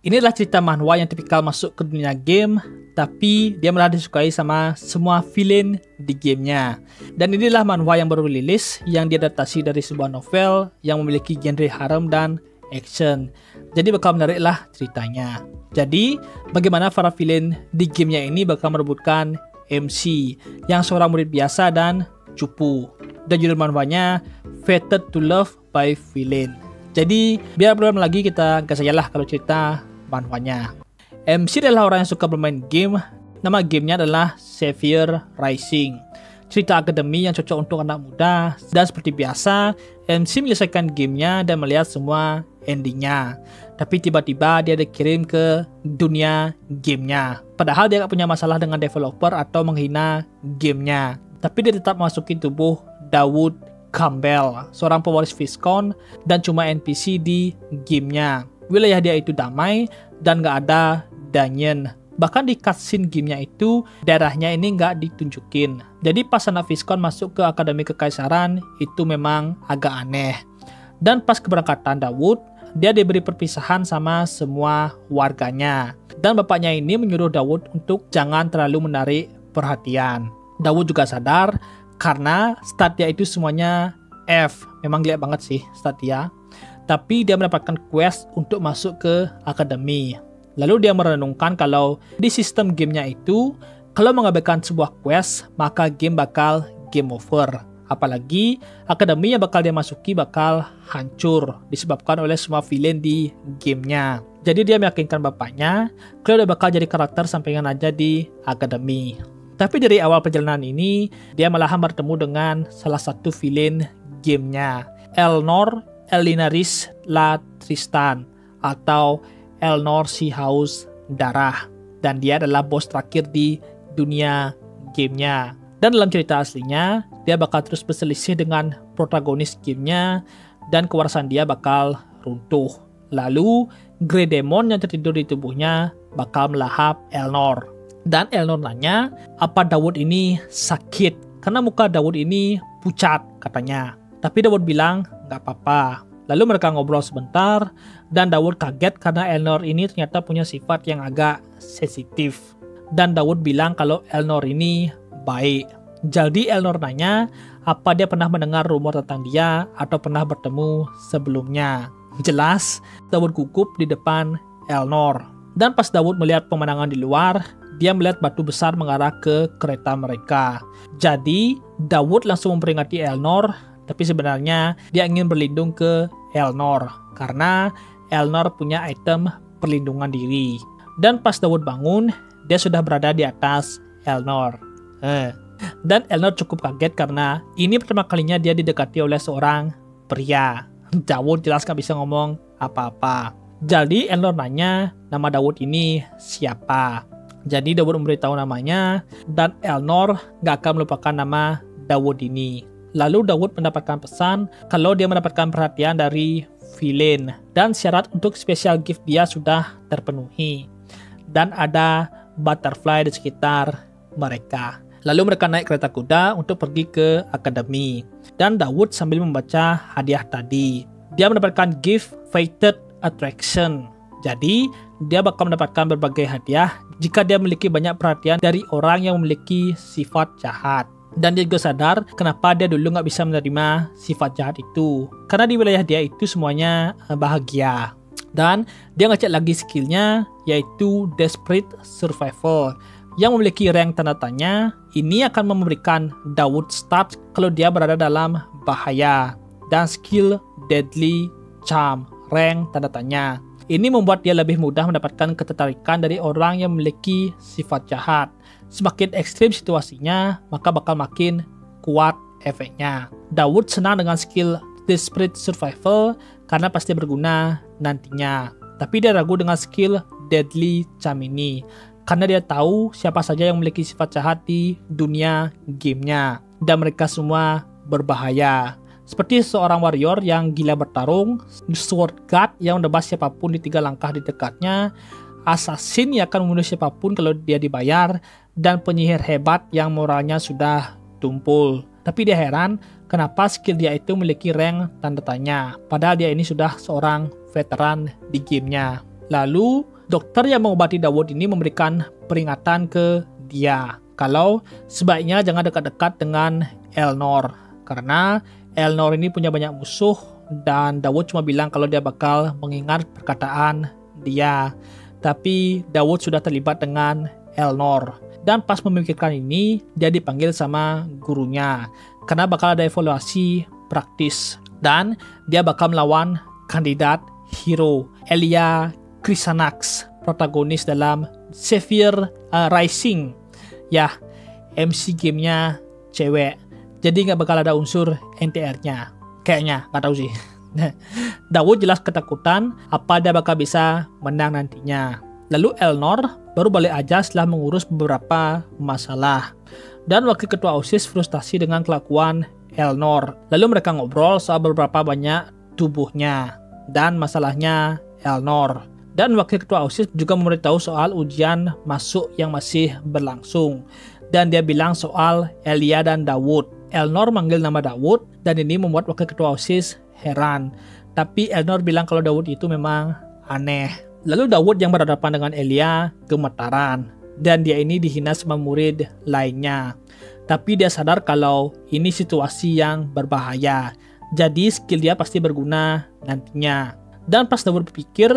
Inilah cerita manhwa yang tipikal masuk ke dunia game, tapi dia malah disukai sama semua villain di gamenya. Dan inilah manhwa yang baru rilis, yang diadaptasi dari sebuah novel yang memiliki genre harem dan action. Jadi bakal menarik lah ceritanya. Jadi, bagaimana para villain di gamenya ini bakal merebutkan MC, yang seorang murid biasa dan cupu. Dan judul manhwanya Fated to Love by Villain. Jadi, biar belum lagi kita gas aja lah kalau cerita manhwanya. MC adalah orang yang suka bermain game. Nama gamenya adalah Savior Rising. Cerita akademi yang cocok untuk anak muda. Dan seperti biasa, MC menyelesaikan gamenya dan melihat semua endingnya. Tapi tiba-tiba dia dikirim ke dunia gamenya. Padahal dia gak punya masalah dengan developer atau menghina gamenya. Tapi dia tetap masukin tubuh Dawood Campbell, seorang pewaris Viscount dan cuma NPC di gamenya. Wilayah dia itu damai dan gak ada dungeon. Bahkan di cutscene gamenya itu, daerahnya ini gak ditunjukin. Jadi pas anak Viscount masuk ke Akademi Kekaisaran, itu memang agak aneh. Dan pas keberangkatan Dawood, dia diberi perpisahan sama semua warganya. Dan bapaknya ini menyuruh Dawood untuk jangan terlalu menarik perhatian. Dawood juga sadar karena stat dia itu semuanya F. Memang gila banget sih stat dia. Tapi dia mendapatkan quest untuk masuk ke akademi. Lalu dia merenungkan kalau di sistem gamenya itu, kalau mengabaikan sebuah quest, maka game bakal game over. Apalagi akademi yang bakal dia masuki bakal hancur disebabkan oleh semua villain di gamenya. Jadi dia meyakinkan bapaknya kalau dia bakal jadi karakter sampingan aja di akademi. Tapi dari awal perjalanan ini, dia malahan bertemu dengan salah satu villain gamenya, Elnor Elinaris La Tristan atau Elnor Seahouse Darah. Dan dia adalah bos terakhir di dunia gamenya. Dan dalam cerita aslinya, dia bakal terus berselisih dengan protagonis gamenya dan kewarasan dia bakal runtuh. Lalu, Grey Demon yang tertidur di tubuhnya bakal melahap Elnor. Dan Elnor nanya, apa Dawood ini sakit? Karena muka Dawood ini pucat katanya. Tapi Dawood bilang, gak apa-apa. Lalu mereka ngobrol sebentar, dan Dawood kaget karena Elnor ini ternyata punya sifat yang agak sensitif. Dan Dawood bilang kalau Elnor ini baik. Jadi Elnor nanya, apa dia pernah mendengar rumor tentang dia atau pernah bertemu sebelumnya. Jelas, Dawood gugup di depan Elnor. Dan pas Dawood melihat pemandangan di luar, dia melihat batu besar mengarah ke kereta mereka. Jadi, Dawood langsung memperingati Elnor, tapi sebenarnya dia ingin berlindung ke Elnor, karena Elnor punya item perlindungan diri. Dan pas Dawood bangun, dia sudah berada di atas Elnor. Dan Elnor cukup kaget karena ini pertama kalinya dia didekati oleh seorang pria. Dawood jelas gak bisa ngomong apa-apa. Jadi Elnor nanya, nama Dawood ini siapa? Jadi Dawood memberitahu namanya, dan Elnor gak akan melupakan nama Dawood ini. Lalu Dawood mendapatkan pesan kalau dia mendapatkan perhatian dari villain, dan syarat untuk special gift dia sudah terpenuhi. Dan ada butterfly di sekitar mereka. Lalu mereka naik kereta kuda untuk pergi ke akademi. Dan Dawood sambil membaca hadiah tadi. Dia mendapatkan gift Fated Attraction. Jadi, dia bakal mendapatkan berbagai hadiah jika dia memiliki banyak perhatian dari orang yang memiliki sifat jahat. Dan dia juga sadar kenapa dia dulu nggak bisa menerima sifat jahat itu. Karena di wilayah dia itu semuanya bahagia. Dan dia ngecek lagi skillnya, yaitu Desperate Survival, yang memiliki rank tanda tanya. Ini akan memberikan Dawood stats kalau dia berada dalam bahaya. Dan skill Deadly Charm, rank tanda tanya. Ini membuat dia lebih mudah mendapatkan ketertarikan dari orang yang memiliki sifat jahat. Semakin ekstrim situasinya, maka bakal makin kuat efeknya. Dawood senang dengan skill Desperate Survival karena pasti berguna nantinya. Tapi dia ragu dengan skill Deadly Charm ini, karena dia tahu siapa saja yang memiliki sifat jahat di dunia gamenya. Dan mereka semua berbahaya. Seperti seorang warrior yang gila bertarung, sword guard yang menebas siapapun di 3 langkah di dekatnya, assassin yang akan membunuh siapapun kalau dia dibayar, dan penyihir hebat yang moralnya sudah tumpul. Tapi dia heran kenapa skill dia itu memiliki rank tanda tanya, padahal dia ini sudah seorang veteran di gamenya. Lalu dokter yang mengobati Daud ini memberikan peringatan ke dia kalau sebaiknya jangan dekat-dekat dengan Elnor karena Elnor ini punya banyak musuh dan Daud cuma bilang kalau dia bakal mengingat perkataan dia. Tapi Daud sudah terlibat dengan Elnor. Dan pas memikirkan ini, dia dipanggil sama gurunya karena bakal ada evaluasi praktis dan dia bakal melawan kandidat hero Elia Chrysanax, protagonis dalam Sapphire Rising. Ya, MC gamenya cewek. Jadi nggak bakal ada unsur NTR-nya. Kayaknya, nggak tahu sih. Daud jelas ketakutan apa dia bakal bisa menang nantinya. Lalu Elnor baru balik aja setelah mengurus beberapa masalah. Dan wakil ketua OSIS frustasi dengan kelakuan Elnor. Lalu mereka ngobrol soal beberapa banyak tubuhnya dan masalahnya Elnor. Dan wakil ketua OSIS juga memberitahu soal ujian masuk yang masih berlangsung. Dan dia bilang soal Elia dan Daud. Elnor manggil nama Daud dan ini membuat wakil ketua OSIS heran. Tapi Elnor bilang kalau Daud itu memang aneh. Lalu Daud yang berhadapan dengan Elia gemetaran. Dan dia ini dihina sama murid lainnya. Tapi dia sadar kalau ini situasi yang berbahaya. Jadi skill dia pasti berguna nantinya. Dan pas Daud berpikir,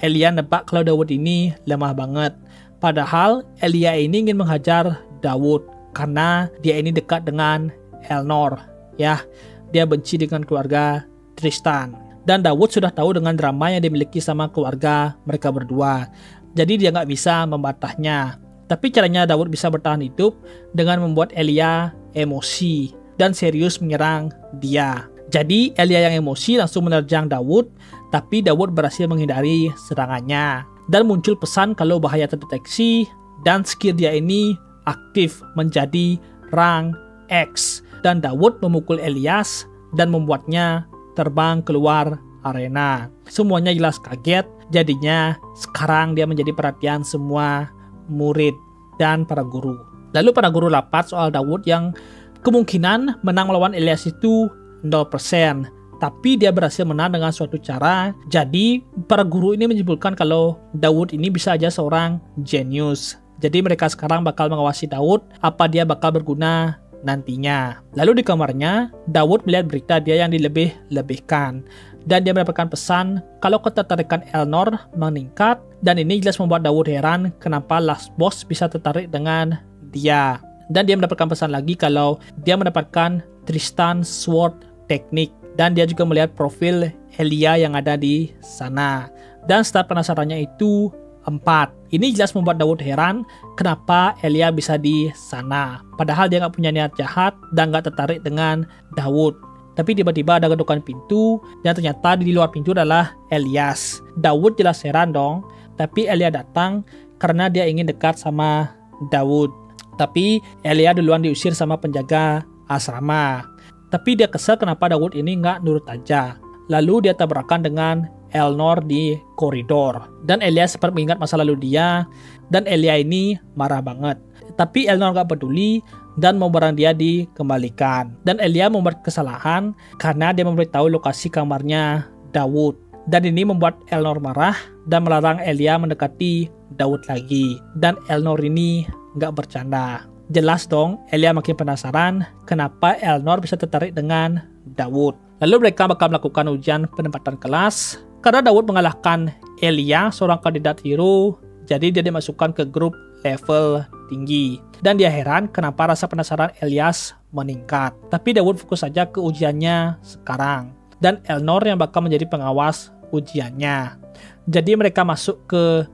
Elia nebak kalau Daud ini lemah banget. Padahal Elia ini ingin menghajar Daud karena dia ini dekat dengan Elnor. Ya, dia benci dengan keluarga Tristan. Dan Daud sudah tahu dengan drama yang dimiliki sama keluarga mereka berdua. Jadi dia nggak bisa membatahnya. Tapi caranya Daud bisa bertahan hidup dengan membuat Elia emosi dan serius menyerang dia. Jadi Elia yang emosi langsung menerjang Daud, tapi Daud berhasil menghindari serangannya. Dan muncul pesan kalau bahaya terdeteksi dan skill dia ini aktif menjadi rank X. Dan Daud memukul Elias dan membuatnya terbang keluar arena. Semuanya jelas kaget, jadinya sekarang dia menjadi perhatian semua murid dan para guru. Lalu para guru rapat soal Daud yang kemungkinan menang melawan Elias itu 0%. Tapi dia berhasil menang dengan suatu cara. Jadi para guru ini menyimpulkan kalau Daud ini bisa aja seorang jenius. Jadi mereka sekarang bakal mengawasi Daud apa dia bakal berguna nantinya. Lalu di kamarnya, Daud melihat berita dia yang dilebih-lebihkan. Dan dia mendapatkan pesan kalau ketertarikan Elnor meningkat. Dan ini jelas membuat Daud heran kenapa Last Boss bisa tertarik dengan dia. Dan dia mendapatkan pesan lagi kalau dia mendapatkan Tristan Sword Technique. Dan dia juga melihat profil Elia yang ada di sana. Dan stat penasarannya itu 4. Ini jelas membuat Daud heran kenapa Elia bisa di sana. Padahal dia nggak punya niat jahat dan nggak tertarik dengan Daud. Tapi tiba-tiba ada ketukan pintu dan ternyata di luar pintu adalah Elias. Daud jelas heran dong. Tapi Elia datang karena dia ingin dekat sama Daud. Tapi Elia duluan diusir sama penjaga asrama. Tapi dia kesal kenapa Daud ini nggak nurut aja. Lalu dia tabrakan dengan Elnor di koridor. Dan Elia sempat mengingat masa lalu dia. Dan Elia ini marah banget. Tapi Elnor nggak peduli dan mau barang dia dikembalikan. Dan Elia membuat kesalahan karena dia memberitahu lokasi kamarnya Daud. Dan ini membuat Elnor marah dan melarang Elia mendekati Daud lagi. Dan Elnor ini nggak bercanda. Jelas dong, Elia makin penasaran kenapa Elnor bisa tertarik dengan Daud. Lalu mereka bakal melakukan ujian penempatan kelas. Karena Daud mengalahkan Elia, seorang kandidat hero, jadi dia dimasukkan ke grup level tinggi. Dan dia heran kenapa rasa penasaran Elias meningkat. Tapi Daud fokus saja ke ujiannya sekarang. Dan Elnor yang bakal menjadi pengawas ujiannya. Jadi mereka masuk ke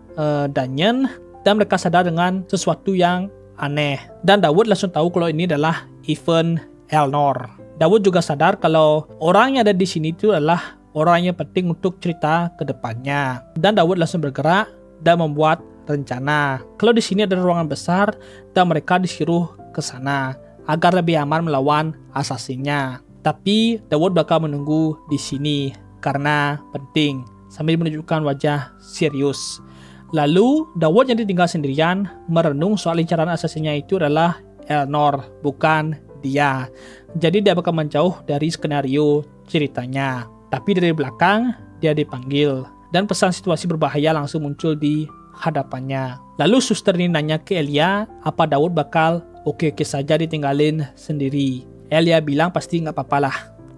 dungeon dan mereka sadar dengan sesuatu yang aneh. Dan Daud langsung tahu kalau ini adalah event Elnor. Daud juga sadar kalau orang yang ada di sini itu adalah orang yang penting untuk cerita ke depannya. Dan Daud langsung bergerak dan membuat rencana. Kalau di sini ada ruangan besar dan mereka disuruh ke sana agar lebih aman melawan asasinnya. Tapi Daud bakal menunggu di sini karena penting sambil menunjukkan wajah serius. Lalu Daud yang ditinggal sendirian merenung soal incaran asasinnya itu adalah Elnor, bukan dia. Jadi dia bakal menjauh dari skenario ceritanya. Tapi dari belakang dia dipanggil. dan pesan situasi berbahaya langsung muncul di hadapannya. Lalu suster ini nanya ke Elia apa Daud bakal oke-oke saja ditinggalin sendiri. Elia bilang pasti nggak apa-apa lah.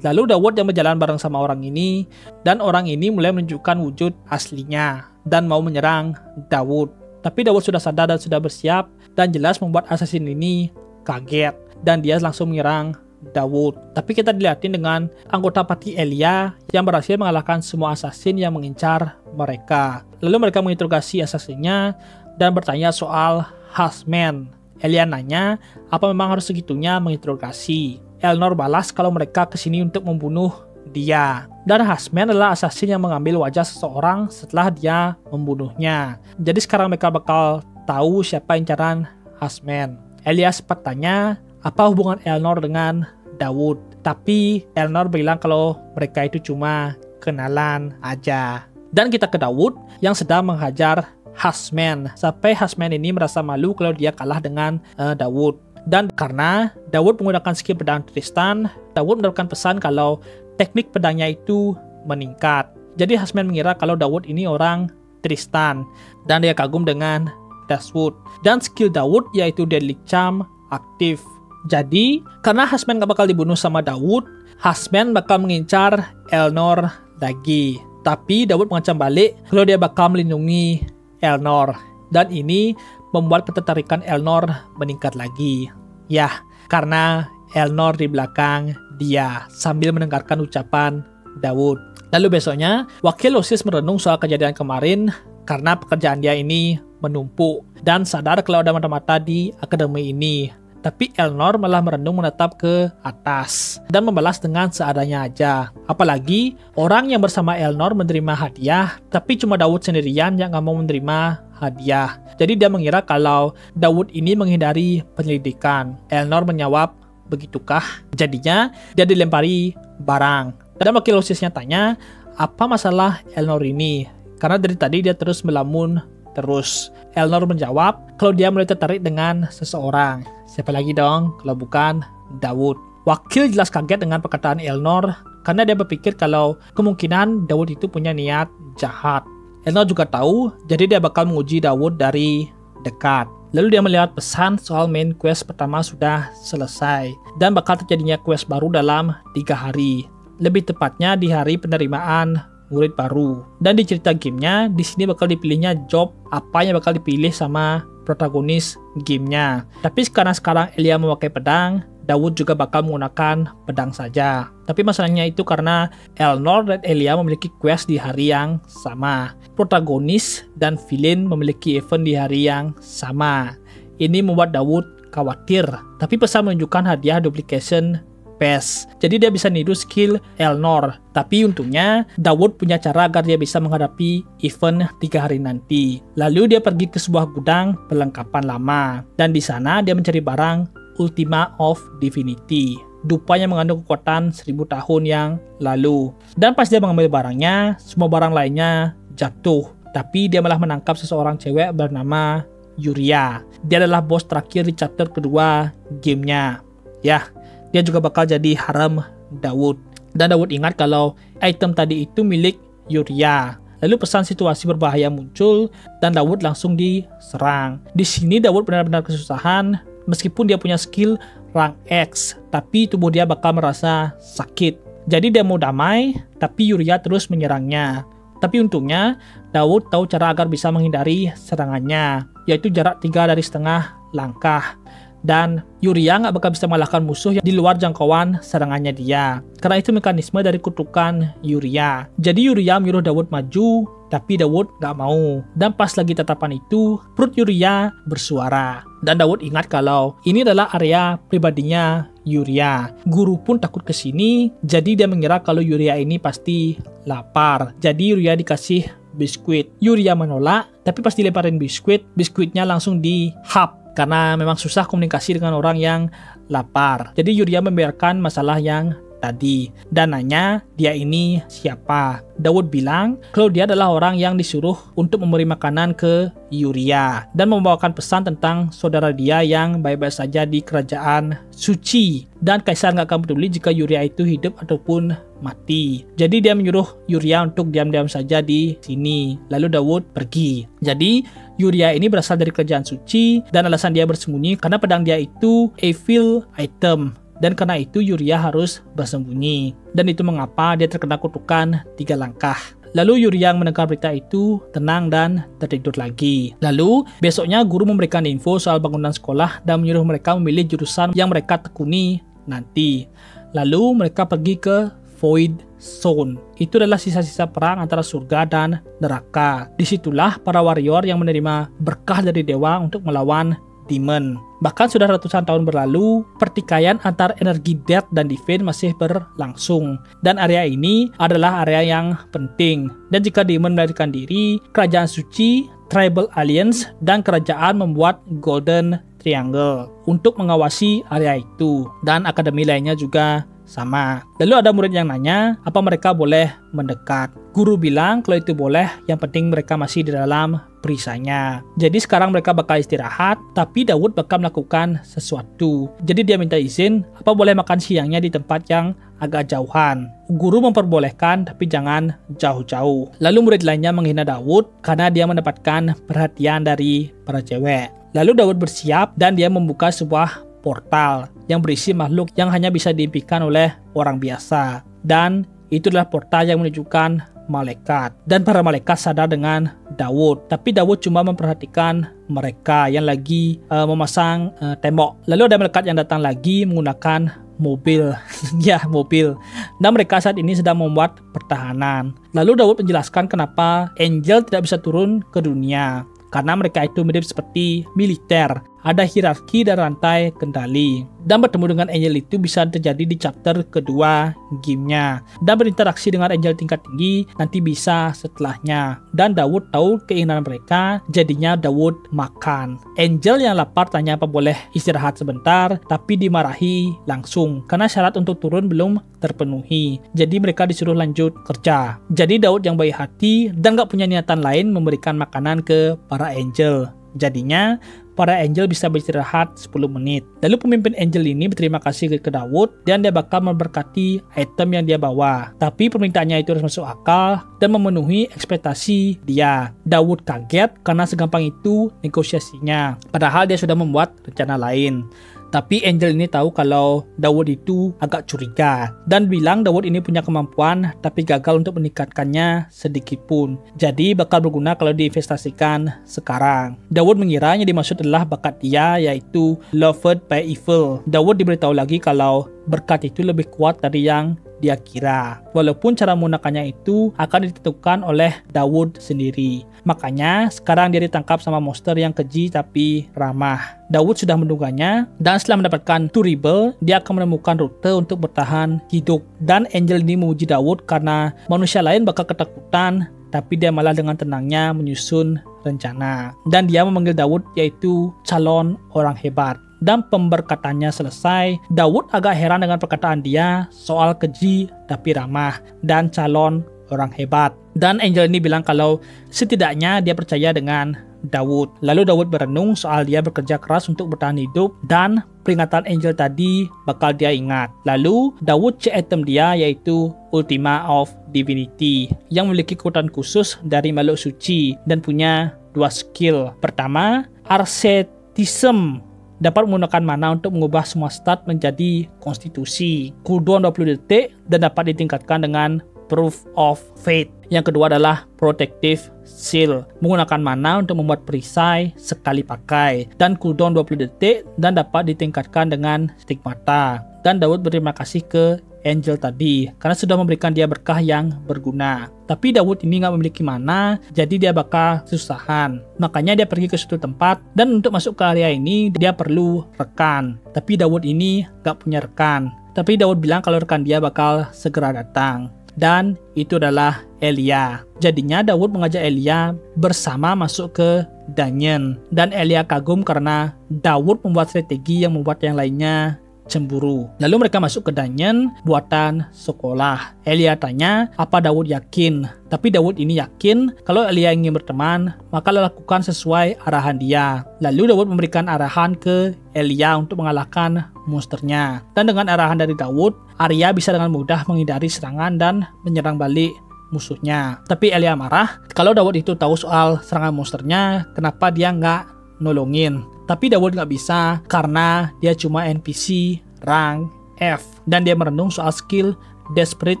Lalu Daud yang berjalan bareng sama orang ini, dan orang ini mulai menunjukkan wujud aslinya dan mau menyerang Daud. Tapi Daud sudah sadar dan sudah bersiap, dan jelas membuat assassin ini kaget, dan dia langsung menyerang Daud. Tapi kita dilihatin dengan anggota party Elia yang berhasil mengalahkan semua assassin yang mengincar mereka. Lalu mereka menginterogasi assassinnya dan bertanya soal Husband. Elia nanya apa memang harus segitunya menginterogasi. Elnor balas kalau mereka kesini untuk membunuh dia. Dan Husband adalah assassin yang mengambil wajah seseorang setelah dia membunuhnya. Jadi sekarang mereka bakal tahu siapa incaran Husband. Elia sempat tanya apa hubungan Elnor dengan Daud. Tapi Elnor bilang kalau mereka itu cuma kenalan aja. Dan kita ke Daud yang sedang menghajar Husband. Sampai Husband ini merasa malu kalau dia kalah dengan Daud. Dan karena Daud menggunakan skill pedang Tristan, Daud mendapatkan pesan kalau teknik pedangnya itu meningkat. Jadi Husband mengira kalau Daud ini orang Tristan, dan dia kagum dengan Dashwood. Dan skill Daud yaitu Deadly Charm aktif. Jadi karena Husband gak bakal dibunuh sama Daud, Husband bakal mengincar Elnor lagi. Tapi Daud mengancam balik kalau dia bakal melindungi Elnor. Dan ini membuat ketertarikan Elnor meningkat lagi. Ya, karena Elnor di belakang dia sambil mendengarkan ucapan Daud. Lalu besoknya, Wakil OSIS merenung soal kejadian kemarin karena pekerjaan dia ini menumpuk dan sadar kalau ada mata-mata di akademi ini. Tapi Elnor malah merenung menatap ke atas dan membalas dengan seadanya aja. Apalagi orang yang bersama Elnor menerima hadiah, tapi cuma Daud sendirian yang gak mau menerima hadiah. Jadi dia mengira kalau Daud ini menghindari penyelidikan. Elnor menjawab, begitukah? Jadinya dia dilempari barang. Dan wakil OSISnya tanya, apa masalah Elnor ini? Karena dari tadi dia terus melamun terus. Elnor menjawab kalau dia mulai tertarik dengan seseorang. Siapa lagi dong kalau bukan Daud? Wakil jelas kaget dengan perkataan Elnor karena dia berpikir kalau kemungkinan Daud itu punya niat jahat. Elnor juga tahu, jadi dia bakal menguji Daud dari dekat. Lalu dia melihat pesan soal main quest pertama sudah selesai dan bakal terjadinya quest baru dalam 3 hari. Lebih tepatnya di hari penerimaan murid baru. Dan di cerita gamenya, di sini bakal dipilihnya job apa yang bakal dipilih sama protagonis gamenya. Tapi karena sekarang Elia memakai pedang, Daud juga bakal menggunakan pedang saja. Tapi masalahnya itu karena Elnor dan Elia memiliki quest di hari yang sama. Protagonis dan villain memiliki event di hari yang sama. Ini membuat Daud khawatir. Tapi pesan menunjukkan hadiah duplication pass. Jadi dia bisa niru skill Elnor. Tapi untungnya Daud punya cara agar dia bisa menghadapi event 3 hari nanti. Lalu dia pergi ke sebuah gudang perlengkapan lama. Dan di sana dia mencari barang Ultima of Divinity, dupa yang mengandung kekuatan 1000 tahun yang lalu. Dan pas dia mengambil barangnya, semua barang lainnya jatuh. Tapi dia malah menangkap seseorang cewek bernama Yuria. Dia adalah bos terakhir di chapter kedua gamenya. Ya, dia juga bakal jadi harem Daud. Dan Daud ingat kalau item tadi itu milik Yuria. Lalu pesan situasi berbahaya muncul dan Daud langsung diserang. Di sini Daud benar-benar kesusahan. Meskipun dia punya skill rank X, tapi tubuh dia bakal merasa sakit. Jadi dia mau damai, tapi Yuria terus menyerangnya. Tapi untungnya, Daud tahu cara agar bisa menghindari serangannya, yaitu jarak 3,5 langkah. Dan Yuria nggak bakal bisa mengalahkan musuh yang di luar jangkauan serangannya dia. Karena itu mekanisme dari kutukan Yuria. Jadi Yuria menyuruh Daud maju, tapi Daud nggak mau. Dan pas lagi tatapan itu, perut Yuria bersuara. Dan Daud ingat kalau ini adalah area pribadinya Yuria. Guru pun takut ke sini, jadi dia mengira kalau Yuria ini pasti lapar. Jadi Yuria dikasih biskuit. Yuria menolak, tapi pas dilemparin biskuit, biskuitnya langsung dihap. Karena memang susah komunikasi dengan orang yang lapar. Jadi Yuria membiarkan masalah yang tadi dan nanya dia ini siapa. Daud bilang kalau dia adalah orang yang disuruh untuk memberi makanan ke Uriah dan membawakan pesan tentang saudara dia yang baik-baik saja di kerajaan suci, dan kaisar nggak akan peduli jika Uriah itu hidup ataupun mati. Jadi dia menyuruh Uriah untuk diam-diam saja di sini. Lalu Daud pergi. Jadi Uriah ini berasal dari kerajaan suci dan alasan dia bersembunyi karena pedang dia itu evil item. Dan karena itu Uriah harus bersembunyi. Dan itu mengapa dia terkena kutukan 3 langkah. Lalu Uriah yang mendengar berita itu tenang dan tertidur lagi. Lalu besoknya guru memberikan info soal bangunan sekolah dan menyuruh mereka memilih jurusan yang mereka tekuni nanti. Lalu mereka pergi ke Void Zone. Itu adalah sisa-sisa perang antara surga dan neraka. Disitulah para warrior yang menerima berkah dari dewa untuk melawan demon. Bahkan sudah ratusan tahun berlalu, pertikaian antar energi Death dan Divine masih berlangsung. Dan area ini adalah area yang penting. Dan jika demon melarikan diri, kerajaan suci, Tribal Alliance, dan kerajaan membuat Golden Triangle untuk mengawasi area itu. Dan akademi lainnya juga sama. Lalu ada murid yang nanya apa mereka boleh mendekat. Guru bilang kalau itu boleh, yang penting mereka masih di dalam perisainya. Jadi sekarang mereka bakal istirahat, tapi Daud bakal melakukan sesuatu. Jadi dia minta izin apa boleh makan siangnya di tempat yang agak jauhan. Guru memperbolehkan tapi jangan jauh-jauh. Lalu murid lainnya menghina Daud karena dia mendapatkan perhatian dari para cewek. Lalu Daud bersiap dan dia membuka sebuah portal yang berisi makhluk yang hanya bisa diimpikan oleh orang biasa. Dan itu adalah portal yang menunjukkan malaikat. Dan para malaikat sadar dengan Daud. Tapi Daud cuma memperhatikan mereka yang lagi memasang tembok. Lalu ada malaikat yang datang lagi menggunakan mobil. Ya, mobil. Dan mereka saat ini sedang membuat pertahanan. Lalu Daud menjelaskan kenapa Angel tidak bisa turun ke dunia. Karena mereka itu mirip seperti militer. Ada hierarki dan rantai kendali. Dan bertemu dengan Angel itu bisa terjadi di chapter kedua gamenya. Dan berinteraksi dengan Angel tingkat tinggi nanti bisa setelahnya. Dan Daud tahu keinginan mereka, jadinya Daud makan. Angel yang lapar tanya apa boleh istirahat sebentar, tapi dimarahi langsung. Karena syarat untuk turun belum terpenuhi. Jadi mereka disuruh lanjut kerja. Jadi Daud yang baik hati dan gak punya niatan lain memberikan makanan ke para Angel. Jadinya para Angel bisa beristirahat 10 menit. Lalu pemimpin Angel ini berterima kasih ke Daud dan dia bakal memberkati item yang dia bawa. Tapi permintaannya itu harus masuk akal dan memenuhi ekspektasi dia. Daud kaget karena segampang itu negosiasinya. Padahal dia sudah membuat rencana lain. Tapi Angel ini tahu kalau Daud itu agak curiga dan bilang Daud ini punya kemampuan tapi gagal untuk meningkatkannya sedikit pun. Jadi bakal berguna kalau diinvestasikan sekarang. Daud mengira yang dimaksud adalah bakat dia, yaitu Loved by Evil. Daud diberitahu lagi kalau berkat itu lebih kuat dari yang dia kira. Walaupun cara menggunakannya itu akan ditentukan oleh Daud sendiri. Makanya sekarang dia ditangkap sama monster yang keji tapi ramah. Daud sudah menduganya dan setelah mendapatkan Turibel, dia akan menemukan rute untuk bertahan hidup. Dan Angel ini memuji Daud karena manusia lain bakal ketakutan, tapi dia malah dengan tenangnya menyusun rencana. Dan dia memanggil Daud yaitu calon orang hebat. Dan pemberkatannya selesai, Daud agak heran dengan perkataan dia soal keji tapi ramah dan calon orang hebat. Dan Angel ini bilang kalau setidaknya dia percaya dengan Daud. Lalu Daud berenung soal dia bekerja keras untuk bertahan hidup dan peringatan Angel tadi bakal dia ingat. Lalu Daud cek item dia yaitu Ultima of Divinity yang memiliki kekuatan khusus dari makhluk suci dan punya 2 skill. Pertama, Asceticism, dapat menggunakan mana untuk mengubah semua stat menjadi konstitusi. Cooldown 20 detik dan dapat ditingkatkan dengan Proof of Faith. Yang kedua adalah Protective Seal, menggunakan mana untuk membuat perisai sekali pakai dan cooldown 20 detik dan dapat ditingkatkan dengan Stigmata. Dan Daud berterima kasih ke Angel tadi karena sudah memberikan dia berkah yang berguna. Tapi Daud ini nggak memiliki mana, jadi dia bakal kesusahan. Makanya dia pergi ke suatu tempat dan untuk masuk ke area ini dia perlu rekan. Tapi Daud ini nggak punya rekan. Tapi Daud bilang kalau rekan dia bakal segera datang. Dan itu adalah Elia. Jadinya Daud mengajak Elia bersama masuk ke dungeon. Dan Elia kagum karena Daud membuat strategi yang membuat yang lainnya cemburu. Lalu mereka masuk ke dungeon buatan sekolah. Elia tanya apa Daud yakin. Tapi Daud ini yakin kalau Elia ingin berteman, maka lakukan sesuai arahan dia. Lalu Daud memberikan arahan ke Elia untuk mengalahkan monsternya. Dan dengan arahan dari Daud, Arya bisa dengan mudah menghindari serangan dan menyerang balik musuhnya. Tapi Elia marah kalau Daud itu tahu soal serangan monsternya, kenapa dia nggak nolongin. Tapi Daud nggak bisa karena dia cuma NPC rank F. Dan dia merenung soal skill Desperate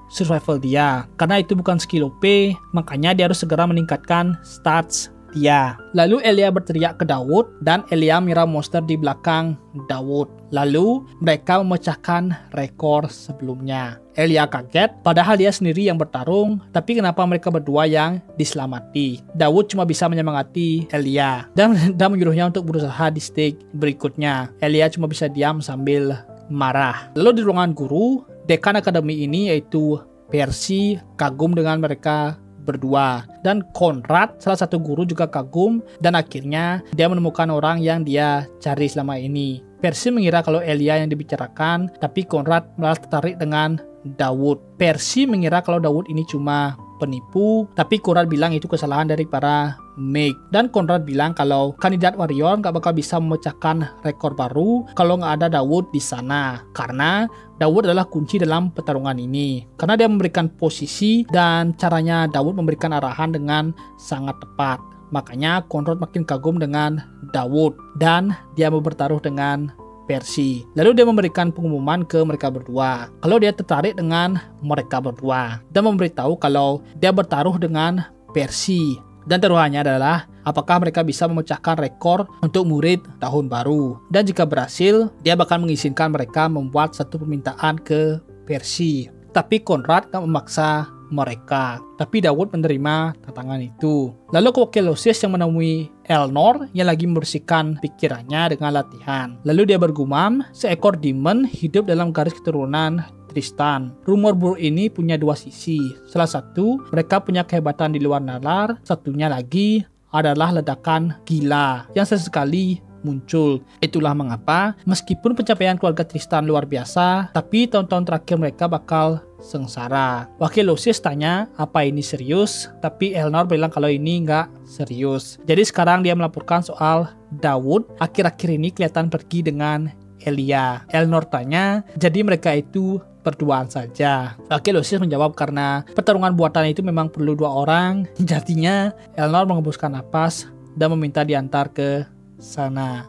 Survival dia. Karena itu bukan skill OP, makanya dia harus segera meningkatkan stats dia. Lalu Elia berteriak ke Daud dan Elia mengira monster di belakang Daud. Lalu mereka memecahkan rekor sebelumnya. Elia kaget, padahal dia sendiri yang bertarung, tapi kenapa mereka berdua yang diselamati? Daud cuma bisa menyemangati Elia dan menyuruhnya untuk berusaha di stage berikutnya. Elia cuma bisa diam sambil marah. Lalu di ruangan guru, dekan akademi ini yaitu Percy kagum dengan mereka berdua, dan Conrad salah satu guru juga kagum, dan akhirnya dia menemukan orang yang dia cari selama ini. Percy mengira kalau Elia yang dibicarakan, tapi Conrad malah tertarik dengan Daud. Percy mengira kalau Daud ini cuma penipu, tapi Conrad bilang itu kesalahan dari para mage. Dan Conrad bilang kalau kandidat warrior gak bakal bisa memecahkan rekor baru kalau gak ada Daud di sana, karena Daud adalah kunci dalam pertarungan ini. Karena dia memberikan posisi dan caranya Daud memberikan arahan dengan sangat tepat. Makanya Conrad makin kagum dengan Daud dan dia mau bertaruh dengan Percy. Lalu dia memberikan pengumuman ke mereka berdua kalau dia tertarik dengan mereka berdua dan memberitahu kalau dia bertaruh dengan Percy. Dan taruhannya adalah apakah mereka bisa memecahkan rekor untuk murid tahun baru. Dan jika berhasil, dia bakal mengizinkan mereka membuat satu permintaan ke Percy. Tapi Conrad gak memaksa mereka. Tapi Daud menerima tantangan itu. Lalu Kokelosius yang menemui Elnor yang lagi membersihkan pikirannya dengan latihan. Lalu dia bergumam, seekor demon hidup dalam garis keturunan Tristan. Rumor buruk ini punya dua sisi. Salah satu, mereka punya kehebatan di luar nalar. Satunya lagi adalah ledakan gila yang sesekali muncul. Itulah mengapa meskipun pencapaian keluarga Tristan luar biasa, tapi tahun-tahun terakhir mereka bakal sengsara. Kokelosius tanya apa ini serius, tapi Elnor bilang kalau ini nggak serius. Jadi sekarang dia melaporkan soal Daud akhir-akhir ini kelihatan pergi dengan Elia. Elnor tanya, jadi mereka itu berduaan saja. Kokelosius menjawab karena pertarungan buatan itu memang perlu dua orang. Jadinya Elnor mengembuskan napas dan meminta diantar ke sana.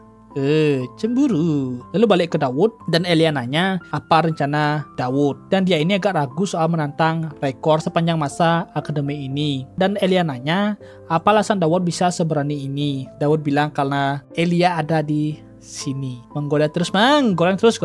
Cemburu. Lalu balik ke Daud dan Elia nanya apa rencana Daud, dan dia ini agak ragu soal menantang rekor sepanjang masa akademi ini. Dan Elia nanya apa alasan Daud bisa seberani ini. Daud bilang karena Elia ada di sini. Menggoda terus, goreng terus.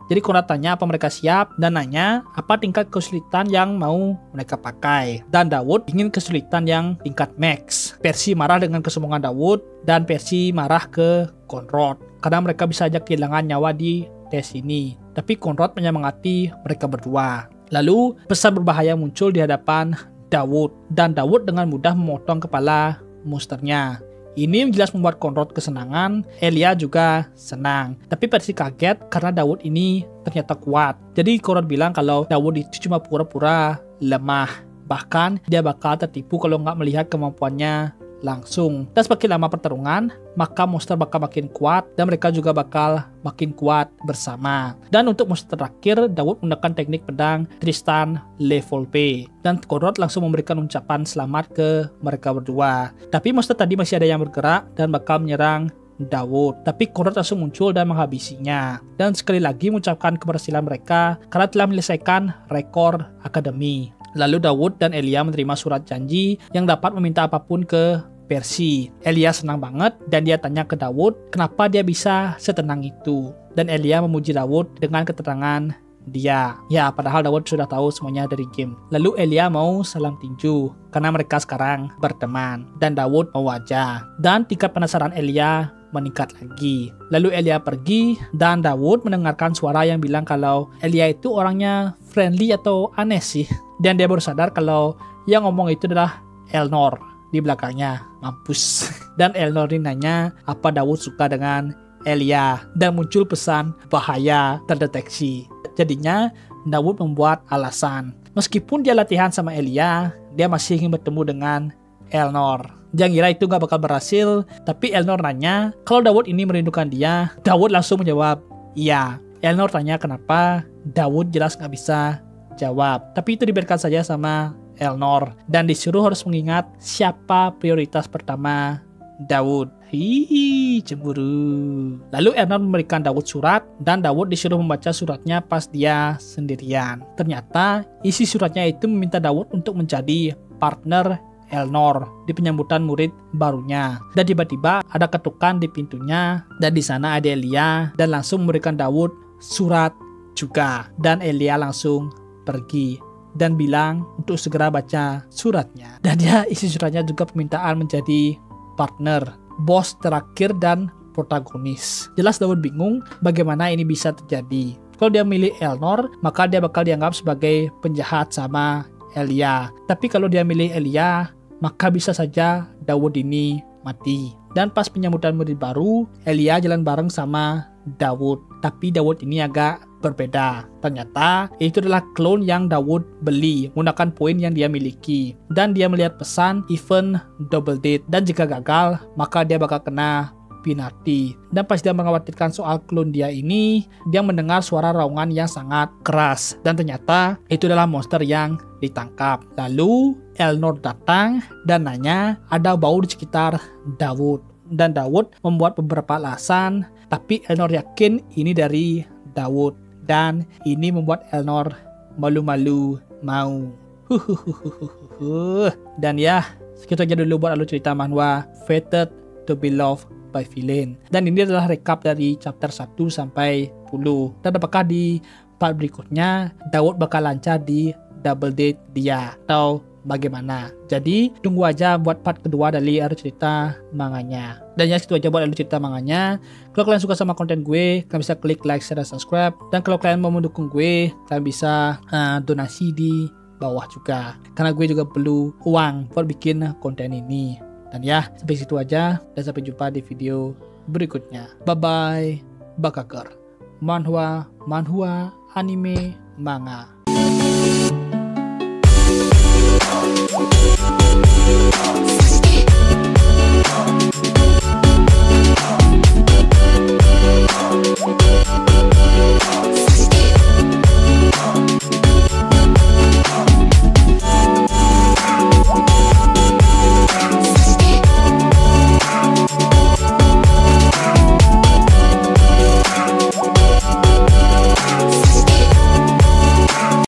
Jadi Conrad tanya apa mereka siap dan nanya apa tingkat kesulitan yang mau mereka pakai. Dan Daud ingin kesulitan yang tingkat max. Percy marah dengan kesombongan Daud dan Percy marah ke Conrad karena mereka bisa aja kehilangan nyawa di tes ini. Tapi Conrad menyemangati mereka berdua. Lalu pesan berbahaya muncul di hadapan Daud dan Daud dengan mudah memotong kepala monsternya. Ini jelas membuat Conrad kesenangan, Elia juga senang. Tapi Percy kaget karena Daud ini ternyata kuat. Jadi Conrad bilang kalau Daud itu cuma pura-pura lemah. Bahkan dia bakal tertipu kalau nggak melihat kemampuannya langsung. Dan semakin lama pertarungan, maka monster bakal makin kuat dan mereka juga bakal makin kuat bersama. Dan untuk monster terakhir, Daud menggunakan teknik pedang Tristan level P. Dan Conrad langsung memberikan ucapan selamat ke mereka berdua. Tapi monster tadi masih ada yang bergerak dan bakal menyerang Daud. Tapi Conrad langsung muncul dan menghabisinya. Dan sekali lagi mengucapkan keberhasilan mereka karena telah menyelesaikan rekor akademi. Lalu Daud dan Elia menerima surat janji yang dapat meminta apapun ke Percy. Elia senang banget dan dia tanya ke Daud kenapa dia bisa setenang itu. Dan Elia memuji Daud dengan keterangan dia. Ya, padahal Daud sudah tahu semuanya dari game. Lalu Elia mau salam tinju karena mereka sekarang berteman. Dan Daud mau aja. Dan tingkat penasaran Elia meningkat lagi. Lalu Elia pergi dan Daud mendengarkan suara yang bilang kalau Elia itu orangnya friendly atau aneh sih. Dan dia baru sadar kalau yang ngomong itu adalah Elnor di belakangnya. Mampus. Dan Elnor ini nanya apa Daud suka dengan Elia dan muncul pesan bahaya terdeteksi. Jadinya Daud membuat alasan. Meskipun dia latihan sama Elia, dia masih ingin bertemu dengan Elnor. Dia ngira itu gak bakal berhasil, tapi Elnor nanya kalau Daud ini merindukan dia. Daud langsung menjawab, iya. Elnor tanya kenapa, Daud jelas gak bisa jawab. Tapi itu dibiarkan saja sama Elnor. Dan disuruh harus mengingat siapa prioritas pertama Daud. Hihi, cemburu. Lalu Elnor memberikan Daud surat dan Daud disuruh membaca suratnya pas dia sendirian. Ternyata isi suratnya itu meminta Daud untuk menjadi partner Elnor di penyambutan murid barunya. Dan tiba-tiba ada ketukan di pintunya dan di sana ada Elia dan langsung memberikan Daud surat juga. Dan Elia langsung pergi dan bilang untuk segera baca suratnya. Dan dia isi suratnya juga permintaan menjadi partner, bos terakhir dan protagonis. Jelas Daud bingung bagaimana ini bisa terjadi. Kalau dia milih Elnor, maka dia bakal dianggap sebagai penjahat sama Elia. Tapi kalau dia milih Elia, maka bisa saja Daud ini mati. Dan pas penyambutan murid baru, Elia jalan bareng sama Daud. Tapi Daud ini agak berbeda. Ternyata itu adalah klon yang Daud beli menggunakan poin yang dia miliki. Dan dia melihat pesan event double date. Dan jika gagal, maka dia bakal kena penalti. Dan pas dia mengkhawatirkan soal klon dia ini, dia mendengar suara raungan yang sangat keras. Dan ternyata itu adalah monster yang ditangkap. Lalu Elnor datang dan nanya ada bau di sekitar Daud. Dan Daud membuat beberapa alasan, tapi Elnor yakin ini dari Daud. Dan ini membuat Elnor malu-malu mau. Dan ya, segitu aja dulu buat alur cerita manhwa Fated to be Loved by Villain. Dan ini adalah recap dari chapter 1 sampai 10. Dan apakah di part berikutnya Daud bakal lancar di double date dia atau bagaimana. Jadi tunggu aja buat part kedua dari alur cerita manganya. Dan ya, segitu aja buat alur cerita manganya. Kalau kalian suka sama konten gue, kalian bisa klik like, share, dan subscribe. Dan kalau kalian mau mendukung gue, kalian bisa donasi di bawah juga. Karena gue juga perlu uang buat bikin konten ini. Dan ya, sampai situ aja. Dan sampai jumpa di video berikutnya. Bye-bye. Bakakar. Manhwa, anime, manga.